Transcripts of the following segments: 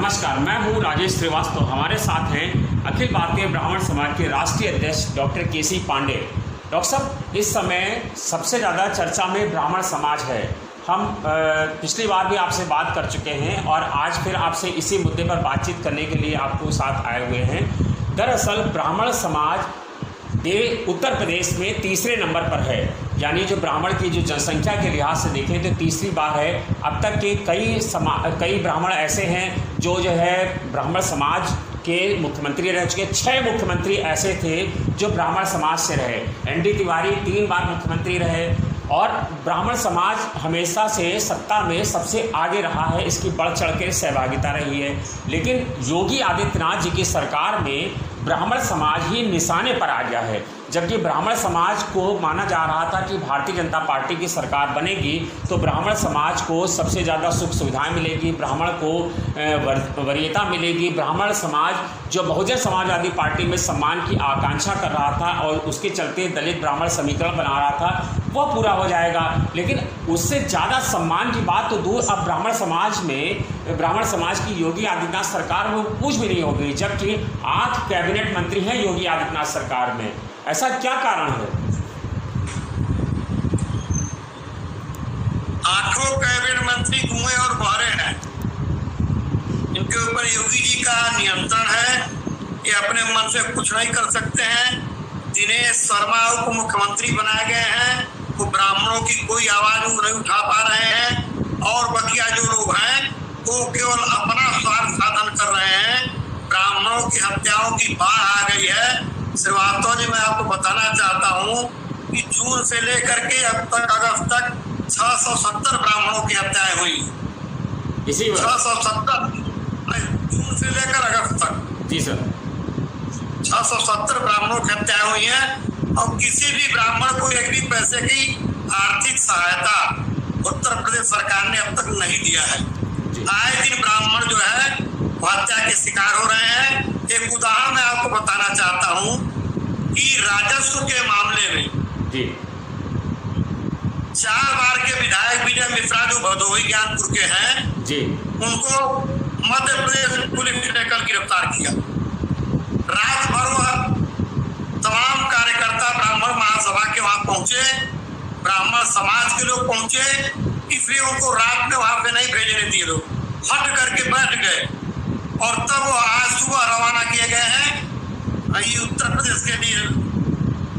नमस्कार, मैं हूं राजेश श्रीवास्तव। हमारे साथ हैं अखिल भारतीय ब्राह्मण समाज के राष्ट्रीय अध्यक्ष डॉक्टर केसी पांडे। डॉक्टर साहब, इस समय सबसे ज़्यादा चर्चा में ब्राह्मण समाज है। हम पिछली बार भी आपसे बात कर चुके हैं और आज फिर आपसे इसी मुद्दे पर बातचीत करने के लिए आपको साथ आए हुए हैं। दरअसल ब्राह्मण समाज उत्तर प्रदेश में तीसरे नंबर पर है, यानी जो ब्राह्मण की जो जनसंख्या के लिहाज से देखें तो तीसरी बार है। अब तक के कई ब्राह्मण ऐसे हैं जो है ब्राह्मण समाज के मुख्यमंत्री रह चुके। 6 मुख्यमंत्री ऐसे थे जो ब्राह्मण समाज से रहे। एनडी तिवारी 3 बार मुख्यमंत्री रहे और ब्राह्मण समाज हमेशा से सत्ता में सबसे आगे रहा है, इसकी बढ़ चढ़ के सहभागिता रही है। लेकिन योगी आदित्यनाथ जी की सरकार में ब्राह्मण समाज ही निशाने पर आ गया है, जबकि ब्राह्मण समाज को माना जा रहा था कि भारतीय जनता पार्टी की सरकार बनेगी तो ब्राह्मण समाज को सबसे ज़्यादा सुख सुविधाएं मिलेगी, ब्राह्मण को वरीयता मिलेगी। ब्राह्मण समाज जो बहुजन समाजवादी पार्टी में सम्मान की आकांक्षा कर रहा था और उसके चलते दलित ब्राह्मण समीकरण बना रहा था, वह पूरा हो जाएगा। लेकिन उससे ज़्यादा सम्मान की बात तो दूर, अब ब्राह्मण समाज की योगी आदित्यनाथ सरकार में कुछ भी नहीं हो गई, जबकि 8 कैबिनेट मंत्री हैं योगी आदित्यनाथ सरकार में। ऐसा क्या कारण है? 8 कैबिनेट मंत्री धुएं और बहरे हैं। इनके ऊपर योगी जी का नियंत्रण है, ये अपने मन से कुछ नहीं कर सकते हैं। दिनेश शर्मा उप मुख्यमंत्री बनाए गए हैं, वो ब्राह्मणों की कोई आवाज नहीं उठा पा रहे हैं और बकिया जो लोग हैं वो केवल अपना स्वार्थ साधन कर रहे हैं। ब्राह्मणों की हत्याओं की बाढ़ आ गई है। श्रीवास्तव जी, मैं आपको बताना चाहता हूँ कि जून से लेकर के अब तक अगस्त तक 670 ब्राह्मणों की हत्याएं हुई। इसी 670 जून से लेकर अगस्त तक। जी सर, 670 ब्राह्मणों की हत्याएं हुई हैं और किसी भी ब्राह्मण को एक भी पैसे की आर्थिक सहायता उत्तर प्रदेश सरकार ने अब तक नहीं दिया है। आए दिन ब्राह्मण जो है हत्या के शिकार हो रहे हैं। एक उदाहरण मैं आपको बताना चाहता हूँ कि राजस्व के मामले में जी 4 बार के विधायक विजय मिश्रा जो भदोही ज्ञानपुर के हैं जी, उनको मध्य प्रदेश पुलिस ने कल गिरफ्तार किया। रात भर वह तमाम कार्यकर्ता ब्राह्मण महासभा के वहां पहुंचे, ब्राह्मण समाज के लोग पहुंचे, इसलिए उनको रात में वहां पे नहीं भेजने दिए। लोग हट करके बैठ गए और तब वो आज सुबह रवाना किए गए हैं ये उत्तर प्रदेश के लिए,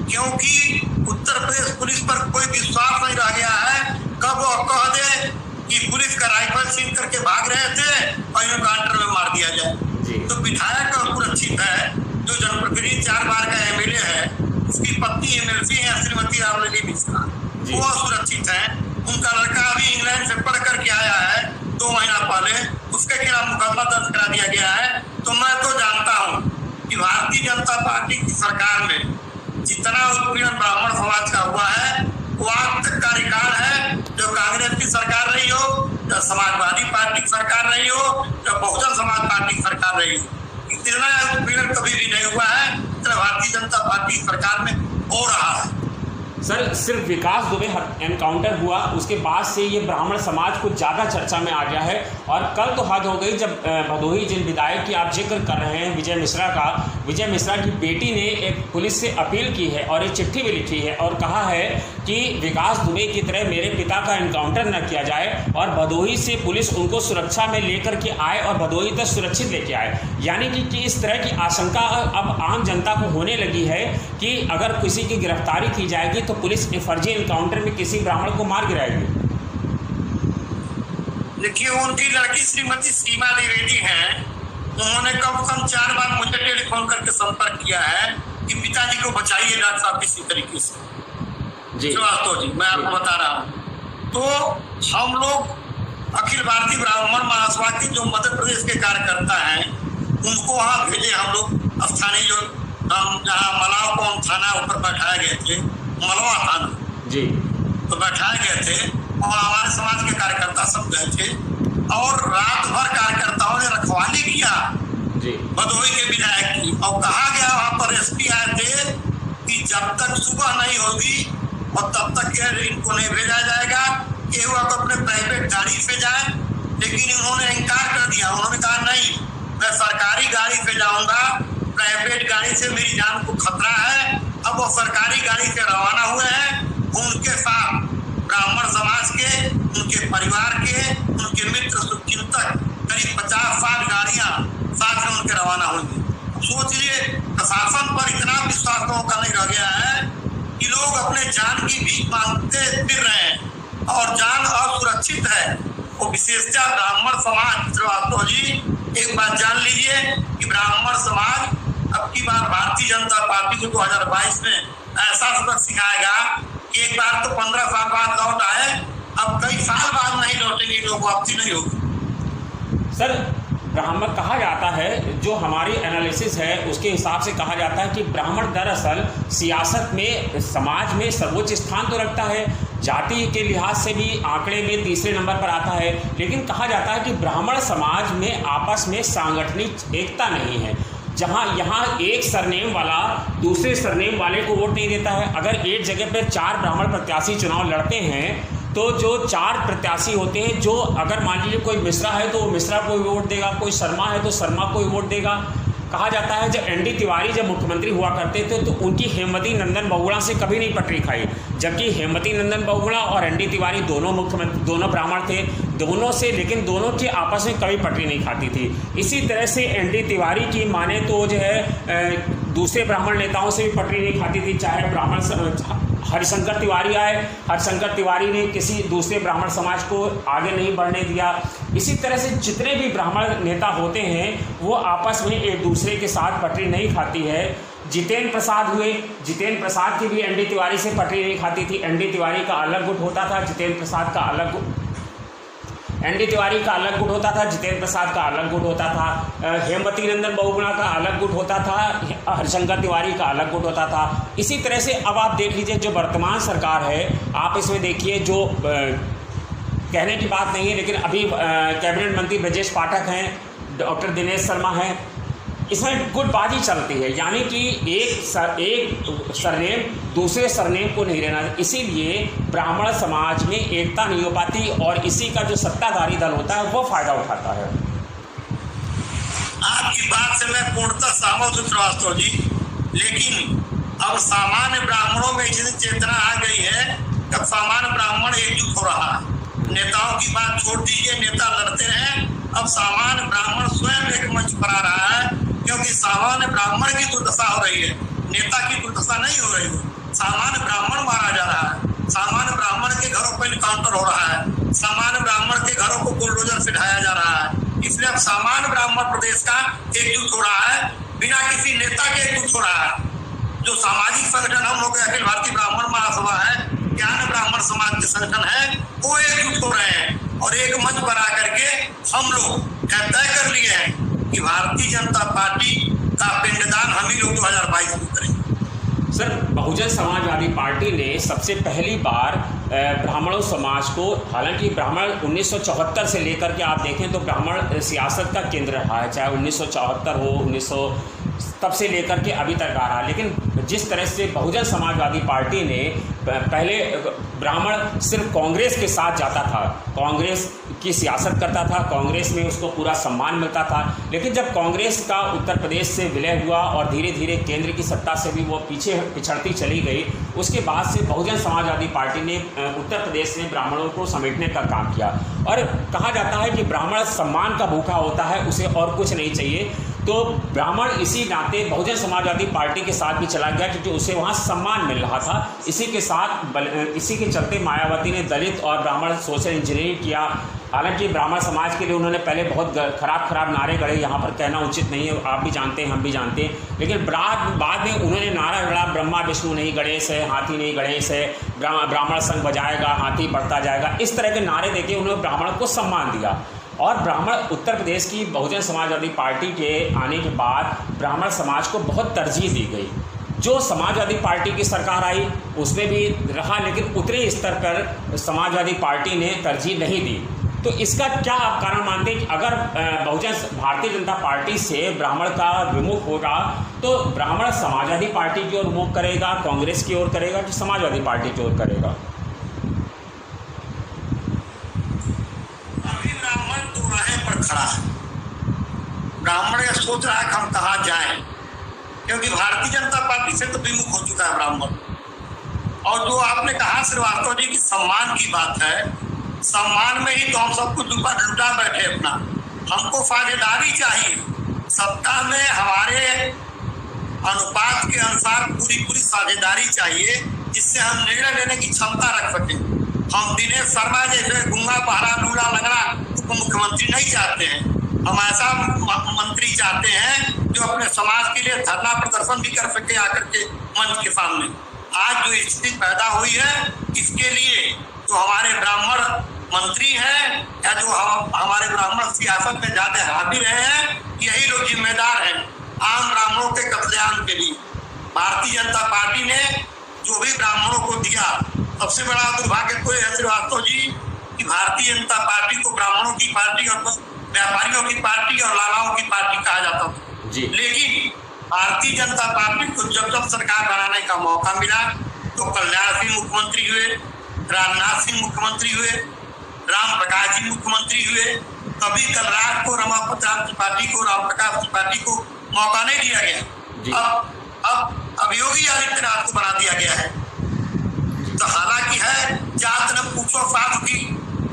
क्योंकि उत्तर प्रदेश पुलिस पर कोई विश्वास नहीं रह गया है। कब वो कह दे कि पुलिस का राइफल छीन करके भाग रहे थे और इनको काउंटर में मार दिया जाए। तो विधायक सुरक्षित है, जो जनप्रतिनिधि 4 बार का एमएलए है, उसकी पत्नी एमएलसी है श्रीमती रामलली मिश्रा, वो सुरक्षित है। उनका लड़का अभी इंग्लैंड से पढ़ करके आया है 2 महीना पहले, उसके खिलाफ मुकदमा दर्ज करा दिया गया है। तो मैं तो जानता हूँ कि भारतीय जनता पार्टी की सरकार में जितना उत्पीड़न ब्राह्मण समाज का हुआ है वो आज तक का रिकॉर्ड है। जो कांग्रेस की सरकार रही हो, जो समाजवादी पार्टी की सरकार रही हो, जो बहुजन समाज पार्टी की सरकार रही हो, इतना उत्पीड़न कभी भी नहीं हुआ है जितना भारतीय जनता पार्टी की सरकार में हो रहा है। सर, सिर्फ विकास दुबे एनकाउंटर हुआ उसके बाद से ये ब्राह्मण समाज को ज़्यादा चर्चा में आ गया है। और कल तो हद हो गई जब भदोही जिन विधायक की आप जिक्र कर रहे हैं विजय मिश्रा की बेटी ने एक पुलिस से अपील की है और एक चिट्ठी भी लिखी है और कहा है कि विकास दुबे की तरह मेरे पिता का एनकाउंटर न किया जाए और भदोही से पुलिस उनको सुरक्षा में लेकर के आए और भदोही तक सुरक्षित लेके आए। यानी कि इस तरह की आशंका अब आम जनता को होने लगी है कि अगर किसी की गिरफ्तारी की जाएगी तो पुलिस फर्जी एनकाउंटर में किसी ब्राह्मण को मार गिराएगी। देखिए, उनकी लड़की श्रीमती सीमा द्विवेदी है, उन्होंने कम से कम 4 बार मुझे टेलीफोन करके संपर्क किया है कि पिताजी को बचाइए डॉक्टर साहब किसी तरीके से। श्रीवास्तव जी, मैं आपको बता रहा हूँ, तो हम लोग अखिल भारतीय ब्राह्मण महासभा के जो मध्य प्रदेश के कार्यकर्ता हैं उनको वहाँ भेजे। हम लोग स्थानीय जो जहाँ मलाव कौन थाना ऊपर बैठाए गए थे, मलवा थाना जी, तो बैठाए गए थे और हमारे समाज के कार्यकर्ता सब गए थे और रात भर कार्यकर्ताओं ने रखवाली किया भदोही के विधायक की। और कहा गया वहां पर एसपी आए थे कि जब तक सुबह नहीं होगी और तब तक इनको नहीं भेजा जाएगा, कि वो अपने प्राइवेट गाड़ी से जाए लेकिन उन्होंने इनकार कर दिया। उन्होंने कहा नहीं, मैं सरकारी गाड़ी से जाऊंगा, प्राइवेट गाड़ी से मेरी जान को खतरा है। अब वो सरकारी गाड़ी से रवाना हुए हैं। उनके साथ ब्राह्मण समाज के, उनके परिवार के, उनके मित्र शुभचिंतक करीब 50-60 गाड़ियां साथ में उनके रवाना होंगी। सोचिए, प्रशासन पर इतना विश्वास लोगों का नहीं रह गया है कि लोग अपने जान की भीख मांगते फिर रहे हैं और जान असुरक्षित है। वो विशेषतः ब्राह्मण समाज। श्रीवास्तव जी, एक बात जान लीजिए कि ब्राह्मण समाज अब की बार भारतीय जनता पार्टी को 2022 में ऐसा सबक सिखाएगा कि एक बार तो 15 साल बाद लौट आए, अब कई साल बाद नहीं लौटेंगे लोग, वापसी नहीं होगी। सर, ब्राह्मण कहा जाता है, जो हमारी एनालिसिस है उसके हिसाब से कहा जाता है कि ब्राह्मण दरअसल सियासत में, समाज में सर्वोच्च स्थान तो रखता है, जाति के लिहाज से भी आंकड़े में तीसरे नंबर पर आता है, लेकिन कहा जाता है कि ब्राह्मण समाज में आपस में सांगठनिक एकता नहीं है। जहाँ यहाँ एक सरनेम वाला दूसरे सरनेम वाले को वोट नहीं देता है। अगर एक जगह पर 4 ब्राह्मण प्रत्याशी चुनाव लड़ते हैं तो जो 4 प्रत्याशी होते हैं, जो अगर मान लीजिए कोई मिश्रा है तो वो मिश्रा को ही वोट देगा, कोई शर्मा है तो शर्मा को ही वोट देगा। कहा जाता है जब एनडी तिवारी जब मुख्यमंत्री हुआ करते थे तो उनकी हेमवती नंदन बहुगुणा से कभी नहीं पटरी खाई, जबकि हेमवती नंदन बहुगुणा और एनडी तिवारी दोनों मुख्यमंत्री, दोनों ब्राह्मण थे, दोनों से, लेकिन दोनों की आपस में कभी पटरी नहीं खाती थी। इसी तरह से एनडी तिवारी की माने तो जो है दूसरे ब्राह्मण नेताओं से भी पटरी नहीं खाती थी, चाहे ब्राह्मण हरिशंकर तिवारी आए, हरिशंकर तिवारी ने किसी दूसरे ब्राह्मण समाज को आगे नहीं बढ़ने दिया। इसी तरह से जितने भी ब्राह्मण नेता होते हैं वो आपस में एक दूसरे के साथ पटरी नहीं खाती है। जितेंद्र प्रसाद हुए, जितेंद्र प्रसाद की भी एनडी तिवारी से पटरी नहीं खाती थी। एनडी तिवारी का अलग गुट होता था, जितेंद्र प्रसाद का अलग गुट, एनडी तिवारी का अलग गुट होता था, जितेंद्र प्रसाद का अलग गुट होता था, हेमवती नंदन बहुगुणा का अलग गुट होता था, हरिशंकर तिवारी का अलग गुट होता था। इसी तरह से अब आप देख लीजिए जो वर्तमान सरकार है, आप इसमें देखिए, जो कहने की बात नहीं है लेकिन अभी कैबिनेट मंत्री ब्रजेश पाठक हैं, डॉक्टर दिनेश शर्मा हैं, इसमें गुटबाजी चलती है, यानी कि एक सरनेम दूसरे सरनेम को नहीं रहना। इसीलिए ब्राह्मण समाज में एकता नहीं हो पाती और इसी का जो सत्ताधारी दल होता है वो फायदा उठाता है। आपकी बात से मैं पूर्णतः सहमत हूं श्रीवास्तव जी, लेकिन अब सामान्य ब्राह्मणों में इतनी चेतना आ गई है कि अब सामान्य ब्राह्मण एकजुट हो रहा है। नेताओं की बात छोड़ दीजिए, नेता लड़ते हैं, अब सामान्य ब्राह्मण स्वयं एक मंच पर आ रहा है, क्योंकि सामान्य ब्राह्मण की दुर्दशा हो रही है, नेता की दुर्दशा नहीं हो रही है। सामान्य ब्राह्मण मारा जा रहा है, सामान्य ब्राह्मण के घरों पर एनकाउंटर हो रहा है, सामान्य ब्राह्मण के घरों को बुलडोजर से ढाया जा रहा है। इसलिए अब सामान्य ब्राह्मण प्रदेश का एकजुट हो रहा है, बिना किसी नेता के एकजुट हो रहा है। जो सामाजिक संगठन हम लोग अखिल भारतीय ब्राह्मण महासभा है, ज्ञान ब्राह्मण समाज के संगठन है, वो एकजुट हो रहे हैं और एक मंच पर आकर के हम लोग तय कर लिए हैं कि भारतीय जनता पार्टी का पिंडदान हम ही लोग 2022 में करेंगे। सर, बहुजन समाजवादी पार्टी ने सबसे पहली बार ब्राह्मणों समाज को, हालांकि ब्राह्मण 1974 से लेकर के आप देखें तो ब्राह्मण सियासत का केंद्र रहा है, चाहे 1974 हो, 1900 तब से लेकर के अभी तक आ रहा है। लेकिन जिस तरह से बहुजन समाजवादी पार्टी ने पहले ब्राह्मण सिर्फ कांग्रेस के साथ जाता था, कांग्रेस की सियासत करता था, कांग्रेस में उसको पूरा सम्मान मिलता था, लेकिन जब कांग्रेस का उत्तर प्रदेश से विलय हुआ और धीरे धीरे केंद्र की सत्ता से भी वो पीछे पिछड़ती चली गई, उसके बाद से बहुजन समाजवादी पार्टी ने उत्तर प्रदेश में ब्राह्मणों को समेटने का काम किया। और कहा जाता है कि ब्राह्मण सम्मान का भूखा होता है, उसे और कुछ नहीं चाहिए। तो ब्राह्मण इसी नाते बहुजन समाजवादी पार्टी के साथ भी चला गया क्योंकि उसे वहाँ सम्मान मिल रहा था। इसी के चलते मायावती ने दलित और ब्राह्मण सोशल इंजीनियरिंग किया। हालांकि ब्राह्मण समाज के लिए उन्होंने पहले बहुत खराब नारे गढ़े, यहाँ पर कहना उचित नहीं है, आप भी जानते हैं, हम भी जानते हैं, लेकिन बाद में उन्होंने नारा गढ़ा, ब्रह्मा विष्णु नहीं गणेश है, हाथी नहीं गणेश है, ब्राह्मण संग बजाएगा, हाथी बढ़ता जाएगा, इस तरह के नारे देके उन्होंने ब्राह्मण को सम्मान दिया। और ब्राह्मण उत्तर प्रदेश की बहुजन समाजवादी पार्टी के आने के बाद ब्राह्मण समाज को बहुत तरजीह दी गई। जो समाजवादी पार्टी की सरकार आई उसमें भी रहा, लेकिन उतने स्तर पर समाजवादी पार्टी ने तरजीह नहीं दी। तो इसका क्या आप कारण मानते हैं कि अगर भारतीय जनता पार्टी से ब्राह्मण का विमुख होगा तो ब्राह्मण समाजवादी पार्टी की ओर मुख करेगा, कांग्रेस की ओर करेगा कि समाजवादी पार्टी की ओर करेगा? अभी ब्राह्मण खड़ा है। ब्राह्मण ये सोच रहा है कि हम कहाँ जाएं, क्योंकि भारतीय जनता पार्टी से तो विमुख हो चुका है ब्राह्मण। और जो आपने कहा श्रीवास्तव जी की सम्मान की बात है, सम्मान में ही तो हम सब कुछ लुटा बैठे अपना। हमको साझेदारी चाहिए, सत्ता में हमारे अनुपात के अनुसार पूरी साझेदारी चाहिए, जिससे हम निर्णय लेने की क्षमता रख सकें। हम दिनेश शर्मा जैसे गूंगा बहरा लूला लंगड़ा उप मुख्यमंत्री नहीं चाहते हैं। हम ऐसा मंत्री चाहते हैं जो अपने समाज के लिए धरना प्रदर्शन भी कर सके आकर के मंच के सामने। आज जो स्थिति पैदा हुई है, इसके लिए जो हमारे ब्राह्मण मंत्री हैं या जो हमारे ब्राह्मण सियासत में ज्यादा हावी रहे हैं, यही लोग जिम्मेदार हैं आम ब्राह्मणों के कत्लेआम के लिए। भारतीय जनता पार्टी ने जो भी ब्राह्मणों को दिया, सबसे बड़ा दुर्भाग्य तो है श्रीवास्तव जी कि भारतीय जनता पार्टी को ब्राह्मणों की पार्टी और व्यापारियों की पार्टी और लालाओं की पार्टी कहा जाता था जी। लेकिन भारतीय जनता पार्टी को जब सरकार बनाने का मौका मिला तो कल्याण सिंह मुख्यमंत्री हुए, राजनाथ सिंह मुख्यमंत्री हुए, राम प्रकाश जी मुख्यमंत्री हुए। कभी कलराज को, रमापति त्रिपाठी को, राम प्रकाश त्रिपाठी को मौका नहीं दिया गया। अब योगी आदित्यनाथ को बना दिया गया है। तो हालांकि है जात न पूछो साधु की,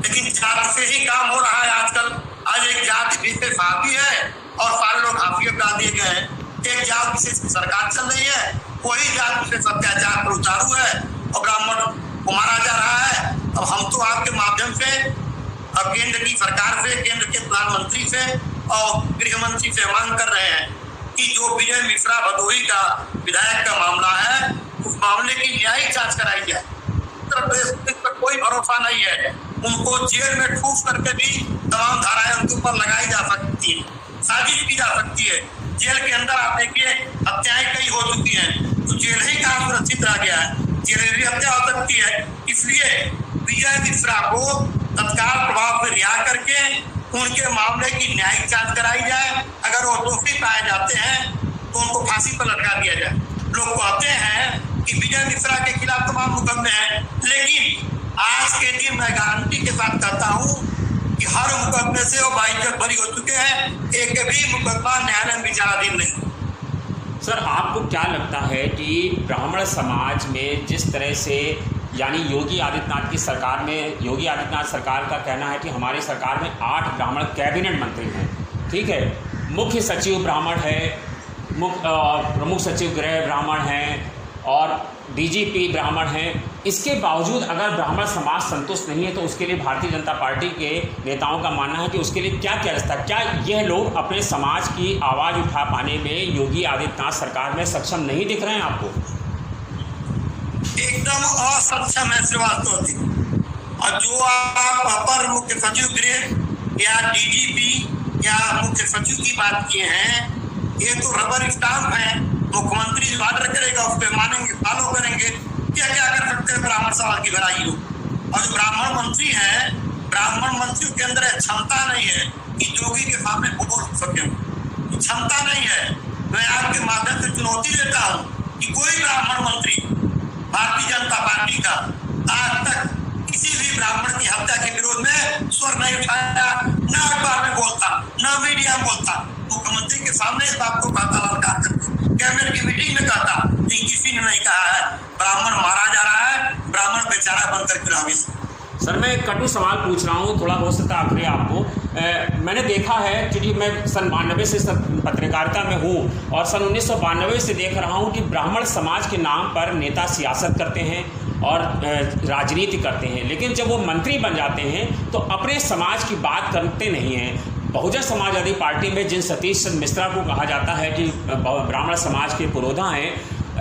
लेकिन जात से ही काम हो रहा है आजकल। आज एक जात विशेष हावी है और सारे लोग हाफियत डाल दिए गए हैं। एक जात विशेष सरकार चल रही है, वही जात विशेष अत्याचार पर उतारू है और ब्राह्मण को मारा जा रहा है। अब हम तो आपके माध्यम से अब केंद्र की सरकार से, केंद्र के प्रधानमंत्री से और गृह मंत्री से मांग कर रहे हैं कि जो विजय मिश्रा भदोही का विधायक का मामला है, उस मामले की न्यायिक जांच कराई जाए। उत्तर प्रदेश पर कोई भरोसा नहीं है। उनको जेल में ठूस करके भी तमाम धाराएं उनके ऊपर लगाई जा सकती है, साजिश की जा सकती है। जेल के अंदर आप देखिए हत्याएं कई हो चुकी हैं, तो जेल ही कहाँ सुरक्षित रह गया है, जेल भी हत्या हो सकती है। इसलिए विजय मिश्रा को तत्काल प्रभाव से रिहा करके उनके मामले की न्यायिक जांच कराई जाए। अगर वो दोषी पाए जाते हैं तो उनको फांसी पर लटका दिया जाए। लोग कहते हैं कि विजय मिश्रा के खिलाफ तमाम मुकदमे हैं, लेकिन आज के दिन मैं गारंटी के साथ कहता हूँ कि हर मुकदमे से वो बाइज्जत बरी हो चुके हैं। एक भी मुकदमा न्यायालय में विचाराधीन नहीं। सर, आपको क्या लगता है कि ब्राह्मण समाज में जिस तरह से, यानी योगी आदित्यनाथ की सरकार में, योगी आदित्यनाथ सरकार का कहना है कि हमारी सरकार में 8 ब्राह्मण कैबिनेट मंत्री हैं, ठीक है, मुख्य सचिव ब्राह्मण है, प्रमुख सचिव गृह ब्राह्मण हैं और डीजीपी ब्राह्मण हैं। इसके बावजूद अगर ब्राह्मण समाज संतुष्ट नहीं है तो उसके लिए भारतीय जनता पार्टी के नेताओं का मानना है कि उसके लिए क्या क्या रास्ता, क्या यह लोग अपने समाज की आवाज़ उठा पाने में योगी आदित्यनाथ सरकार में सक्षम नहीं दिख रहे हैं आपको? एकदम असक्षम है श्रीवास्तव जी। और जो आप अपर मुख्य सचिव गृह या डीजीपी या मुख्य सचिव की बात किए हैं, ये तो रबर स्टाम्प है। मुख्यमंत्री जो ऑर्डर करेगा उस पर मानेंगे, फॉलो करेंगे। क्या क्या कर सकते हैं ब्राह्मण समाज की भलाई लोग। और जो ब्राह्मण मंत्री है, ब्राह्मण मंत्रियों के अंदर क्षमता नहीं है कि योगी के सामने बोल सके, क्षमता नहीं है। मैं आपके माध्यम से चुनौती देता हूँ कि कोई ब्राह्मण मंत्री भारतीय जनता पार्टी का आज तक किसी भी ब्राह्मण की हत्या के विरोध में स्वर नहीं उठाया, न अखबार में बोलता, न मीडिया में बोलता। मुख्यमंत्री के सामने इस बात को कहता, ललकार करके कैबिनेट की मीटिंग में कहता, लेकिन किसी ने नहीं कहा है ब्राह्मण मारा जा रहा है, ब्राह्मण बेचारा बनकर फिर। सर, मैं एक कटु सवाल पूछ रहा हूँ, थोड़ा हो सकता है आखिरी आपको। मैंने देखा है, क्योंकि मैं सन 92 से पत्रकारिता में हूँ और सन 1992 से देख रहा हूँ कि ब्राह्मण समाज के नाम पर नेता सियासत करते हैं और राजनीति करते हैं, लेकिन जब वो मंत्री बन जाते हैं तो अपने समाज की बात करते नहीं हैं। बहुजन समाजवादी पार्टी में जिन सतीश चंद्र मिश्रा को कहा जाता है कि ब्राह्मण समाज के पुरोधा हैं,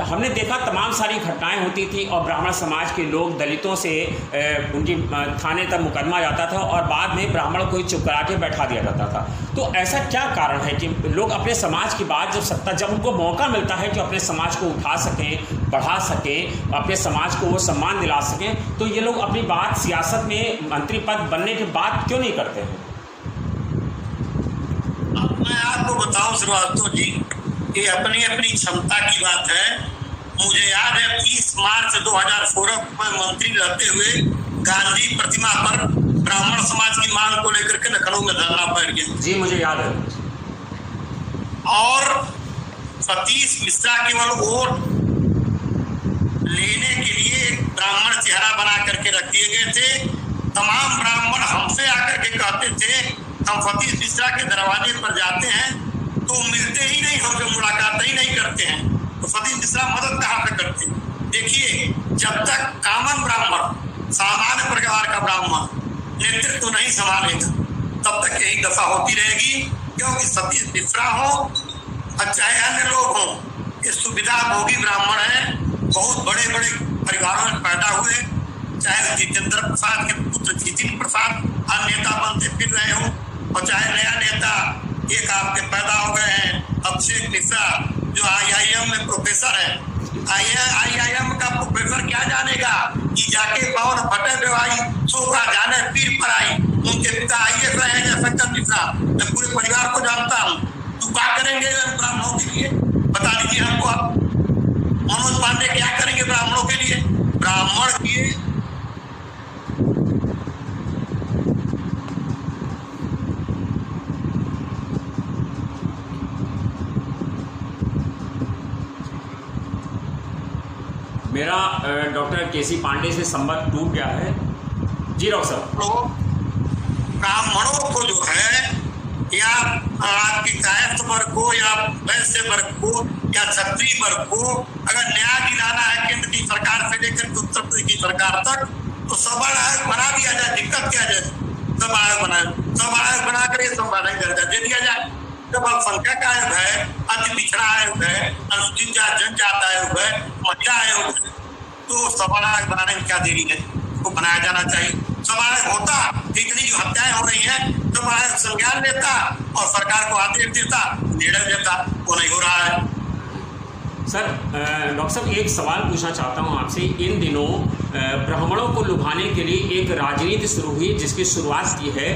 हमने देखा तमाम सारी घटनाएं होती थी और ब्राह्मण समाज के लोग दलितों से उनकी थाने तक मुकदमा जाता था और बाद में ब्राह्मण को ही चुप करा के बैठा दिया जाता था। तो ऐसा क्या कारण है कि लोग अपने समाज की बात जब उनको मौका मिलता है कि अपने समाज को उठा सकें, बढ़ा सकें, अपने समाज को वो सम्मान दिला सकें, तो ये लोग अपनी बात सियासत में मंत्री पद बनने के बाद क्यों नहीं करते हैं? अब मैं आपको बताऊं श्रीवास्तव जी, ये अपनी अपनी क्षमता की बात है। मुझे याद है 30 मार्च 2016 में मंत्री रहते हुए गांधी प्रतिमा पर ब्राह्मण समाज की मांग को लेकर के लखनऊ में धरना बैठ गया। जी मुझे याद है। और सतीश मिश्रा केवल वोट लेने के लिए एक ब्राह्मण चेहरा बना करके रख दिए गए थे। तमाम ब्राह्मण हमसे आकर के कहते थे हम सतीश मिश्रा के दरवाजे पर जाते हैं तो मिलते ही नहीं, हमसे मुलाकात ही नहीं करते हैं, तो सतीश मिश्रा मदद कहाँ पे करते। देखिए, जब तक कॉमन ब्राह्मण, सामान्य परिवार का ब्राह्मण नेतृत्व तो नहीं संभालेगा तब तक यही दशा होती रहेगी। क्योंकि सतीश मिश्रा हो चाहे अन्य लोग हों, ये सुविधा भोगी ब्राह्मण है, बहुत बड़े बड़े परिवारों में पैदा हुए, चाहे जितेंद्र प्रसाद के पुत्र जितिन प्रसाद आज नेता बनते फिर रहे हो, और चाहे नया नेता एक आपके पैदा हो गए हैं अभिषेक मिश्रा जो IIM में प्रोफेसर है। IIM का प्रोफेसर क्या जानेगा कि जाके पवन फटे बेवाई सोखा जाने पीर पर आई। उनके पिता IAS रहे हैं शंकर मिश्रा, मैं पूरे परिवार को जानता हूँ। तो क्या करेंगे ब्राह्मणों के लिए, बता दीजिए हमको आप। मनोज पांडे क्या करेंगे ब्राह्मणों के लिए? ब्राह्मण के मेरा डॉक्टर केसी पांडे से संपर्क टूट गया है। जी डॉक्टर साहब। ब्राह्मणों को जो है या आपकी कायस्थ वर्ग को या वैश्य वर्ग को या क्षत्रिय वर्ग को अगर न्याय दिलाना है केंद्र की सरकार से लेकर के उत्तर प्रदेश की सरकार तक, तो सब आयोग बना दिया जाए। दिक्कत क्या है? सब आयोग बना कर ये संवैधानिक दर्जा दे दिया जाए। जब अल्पसंख्यक आयोग है, अति पिछड़ा आयोग है, अनुसूचित जनजाति आयोग है, महिला आयोग है, तो सब आयोग बनाने में क्या देरी है? उसको बनाया जाना चाहिए। सब आयोग होता, इतनी जो हत्याएं हो रही हैं, सब आयोग संज्ञान लेता और सरकार को आदेश देता, निर्णय देता, वो नहीं हो रहा है। सर डॉक्टर साहब एक सवाल पूछना चाहता हूं आपसे। इन दिनों ब्राह्मणों को लुभाने के लिए एक राजनीति शुरू हुई जिसकी शुरुआत की है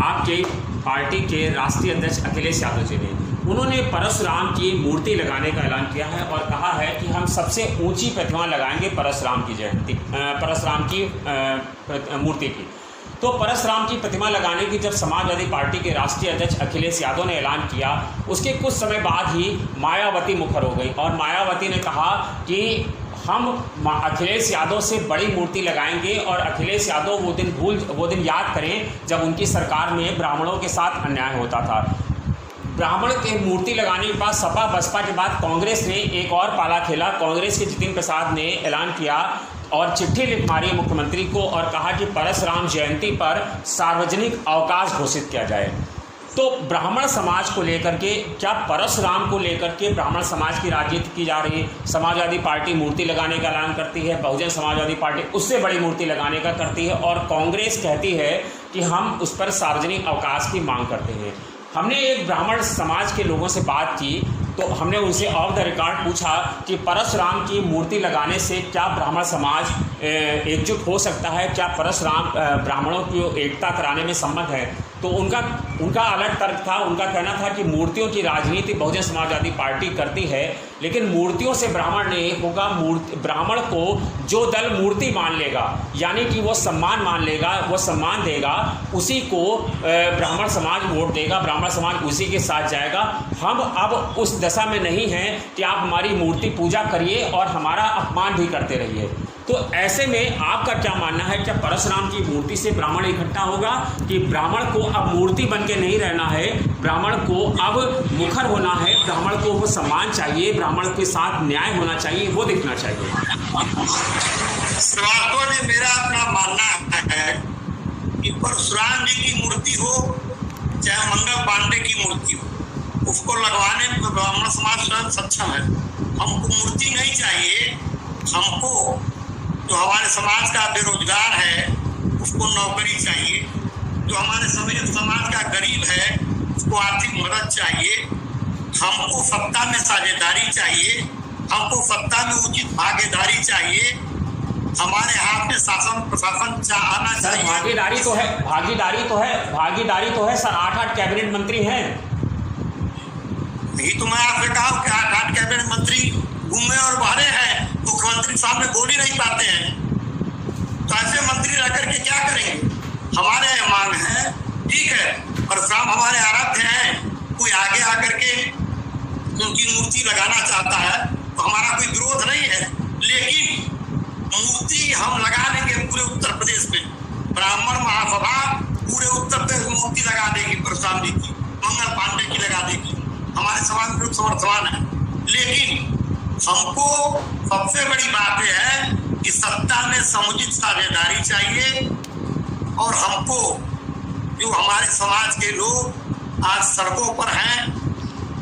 आपके पार्टी के राष्ट्रीय अध्यक्ष अखिलेश यादव जी ने। उन्होंने परशुराम की मूर्ति लगाने का ऐलान किया है और कहा है कि हम सबसे ऊंची प्रतिमा लगाएंगे परशुराम की जयंती, परशुराम की मूर्ति की। तो परशुराम की प्रतिमा लगाने की जब समाजवादी पार्टी के राष्ट्रीय अध्यक्ष अखिलेश यादव ने ऐलान किया, उसके कुछ समय बाद ही मायावती मुखर हो गई और मायावती ने कहा कि हम अखिलेश यादव से बड़ी मूर्ति लगाएंगे और अखिलेश यादव वो दिन याद करें जब उनकी सरकार में ब्राह्मणों के साथ अन्याय होता था। ब्राह्मण के मूर्ति लगाने के बाद सपा बसपा के बाद कांग्रेस ने एक और पाला खेला। कांग्रेस के जितिन प्रसाद ने ऐलान किया और चिट्ठी लिख मारी मुख्यमंत्री को और कहा कि परशुराम जयंती पर सार्वजनिक अवकाश घोषित किया जाए। तो ब्राह्मण समाज को लेकर के, क्या परशुराम को लेकर के ब्राह्मण समाज की राजनीति की जा रही है? समाजवादी पार्टी मूर्ति लगाने का ऐलान करती है, बहुजन समाजवादी पार्टी उससे बड़ी मूर्ति लगाने का करती है और कांग्रेस कहती है कि हम उस पर सार्वजनिक अवकाश की मांग करते हैं। हमने एक ब्राह्मण समाज के लोगों से बात की तो हमने उनसे ऑफ द रिकॉर्ड पूछा कि परशुराम की मूर्ति लगाने से क्या ब्राह्मण समाज एकजुट हो सकता है, क्या परशुराम ब्राह्मणों की एकता कराने में संबंध है? तो उनका अलग तर्क था। उनका कहना था कि मूर्तियों की राजनीति बहुजन समाजवादी पार्टी करती है, लेकिन मूर्तियों से ब्राह्मण नहीं होगा। ब्राह्मण को जो दल मूर्ति मान लेगा, यानी कि वो सम्मान मान लेगा, वो सम्मान देगा, उसी को ब्राह्मण समाज वोट देगा, ब्राह्मण समाज उसी के साथ जाएगा। हम अब उस दशा में नहीं हैं कि आप हमारी मूर्ति पूजा करिए और हमारा अपमान भी करते रहिए। तो ऐसे में आपका क्या मानना है? क्या परशुराम की मूर्ति से ब्राह्मण इकट्ठा होगा कि ब्राह्मण को अब मूर्ति बन के नहीं रहना है, ब्राह्मण को अब मुखर होना है, ब्राह्मण को वो सम्मान चाहिए, ब्राह्मण के साथ न्याय होना चाहिए, वो दिखना चाहिए? श्रीवास्तव में मेरा अपना मानना है कि परशुराम जी की मूर्ति हो चाहे मंगल पांडे की मूर्ति हो, उसको लगवाने में ब्राह्मण समाज स्वयं सक्षम है। हमको मूर्ति नहीं चाहिए, हमको जो हमारे समाज का बेरोजगार है उसको नौकरी चाहिए, जो हमारे समाज का गरीब है उसको आर्थिक मदद चाहिए, हमको सत्ता में साझेदारी चाहिए, हमको सत्ता में उचित भागीदारी चाहिए, हमारे हाथ में शासन प्रशासन आना चाहिए। भागीदारी तो है सर। 8 कैबिनेट मंत्री हैं। यही तो मैं आपसे कहा कि 8 कैबिनेट मंत्री घूमे और बाहरे हैं, मुख्यमंत्री सामने बोल ही नहीं पाते हैं। तो ऐसे मंत्री रह करके क्या करेंगे? हमारे यहाँ मांग है, ठीक है, परशुराम हमारे आराध्य हैं, कोई आगे आकर के उनकी मूर्ति लगाना चाहता है तो हमारा कोई विरोध नहीं है, लेकिन मूर्ति हम लगा देंगे पूरे उत्तर प्रदेश में। ब्राह्मण महासभा पूरे उत्तर प्रदेश में मूर्ति लगा देगी परशुराम जी की, मंगल पांडे की लगा देगी, हमारे समाज में समर्थन है। लेकिन हमको सबसे बड़ी बात यह है कि सत्ता में समुचित साझेदारी चाहिए, और हमको जो हमारे समाज के लोग आज सड़कों पर हैं,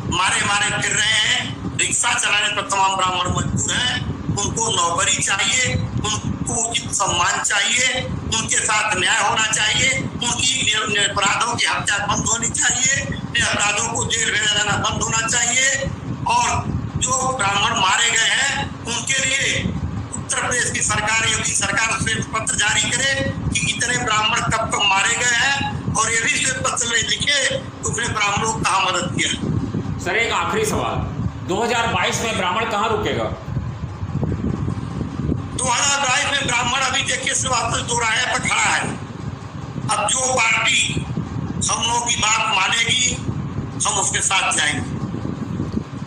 मारे फिर रहे हैं, रिक्शा चलाने पर तमाम ब्राह्मण मजबूर हैं, उनको नौकरी चाहिए, उनको उचित सम्मान चाहिए, उनके साथ न्याय होना चाहिए, उनकी अपराधों की हत्या बंद होनी चाहिए, अपराधों को जेल भेजा जाना बंद होना चाहिए, और जो ब्राह्मण मारे गए हैं उनके लिए उत्तर प्रदेश की सरकार, योगी सरकार श्वेत पत्र जारी करे कि इतने ब्राह्मण कब कब मारे गए हैं, और ये भी श्वेत पत्र में लिखे तो उसने ब्राह्मणों को कहाँ मदद किया। सर एक आखिरी सवाल, 2022 में ब्राह्मण कहाँ रुकेगा? 2022 में ब्राह्मण अभी देखिए सिर्फ दोराहे पर खड़ा है। अब जो पार्टी हम लोगों की बात मानेगी हम उसके साथ जाएंगे।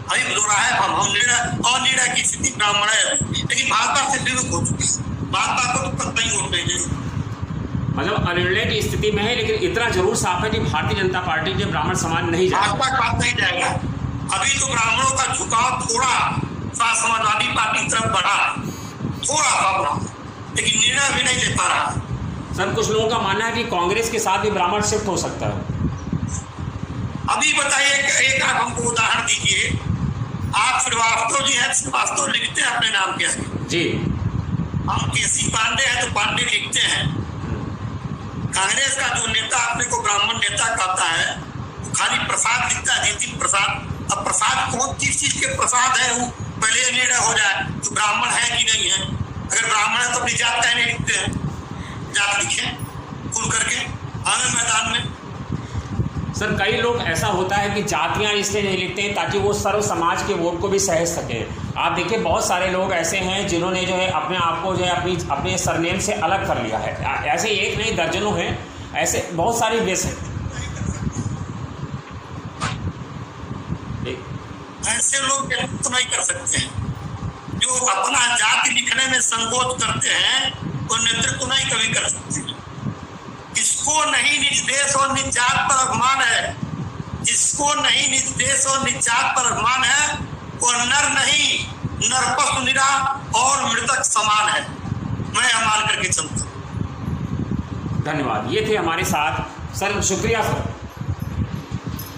अभी दोराहे पर हम निर्णय की स्थिति ब्राह्मण है, लेकिन भाजपा से विमुख हो चुकी है, भाजपा को तो कतई वोट नहीं देगी। मतलब अनिर्णय की स्थिति में है, लेकिन इतना जरूर साफ है कि भारतीय जनता पार्टी के ब्राह्मण समाज नहीं जाएगा, भाजपा का नहीं जाएगा। अभी तो ब्राह्मणों का झुकाव थोड़ा सा समाजवादी पार्टी की तरफ बढ़ा, थोड़ा सा बढ़ा, लेकिन निर्णय भी नहीं ले पा रहा। सर कुछ लोगों का मानना है कि कांग्रेस के साथ भी ब्राह्मण शिफ्ट हो सकता है। अभी बताइए, एक आप हमको उदाहरण दीजिए। आप श्रीवास्तव जी हैं, श्रीवास्तव लिखते हैं अपने नाम के जी, हम केसी पांडे हैं तो पांडे लिखते हैं। कांग्रेस का जो नेता अपने को ब्राह्मण नेता कहता है वो खाली प्रसाद लिखता है, नितिन प्रसाद। अब प्रसाद कौन किस चीज के प्रसाद है वो पहले निर्णय हो जाए तो ब्राह्मण है कि नहीं है। अगर ब्राह्मण है तो अपनी जात का नहीं लिखते हैं, जात लिखे खुल करके आगे मैदान में। सर कई लोग ऐसा होता है कि जातियां इसलिए नहीं लिखते हैं ताकि वो सर्व समाज के वोट को भी सहेज सके। आप देखिए बहुत सारे लोग ऐसे हैं जिन्होंने जो है अपने आप को जो है अपने सरनेम से अलग कर लिया है। ऐसे एक नहीं दर्जनों हैं, ऐसे बहुत सारी बेस हैं। ऐसे लोग तो नहीं कर सकते हैं जो अपना जाति लिखने में संकोच करते हैं, वो नेतृत्व नहीं कभी कर सकते। जिसको नहीं निज देश और निज जात पर अभिमान है, जिसको नहीं निज देश और निज जात पर अभिमान है, वो नर नहीं, नरपशु निरा और मृतक समान है। मैं मान करके चलता हूँ। धन्यवाद, ये थे हमारे साथ सर, शुक्रिया सर,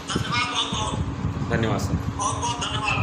धन्यवाद, बहुत बहुत धन्यवाद सर, बहुत बहुत धन्यवाद।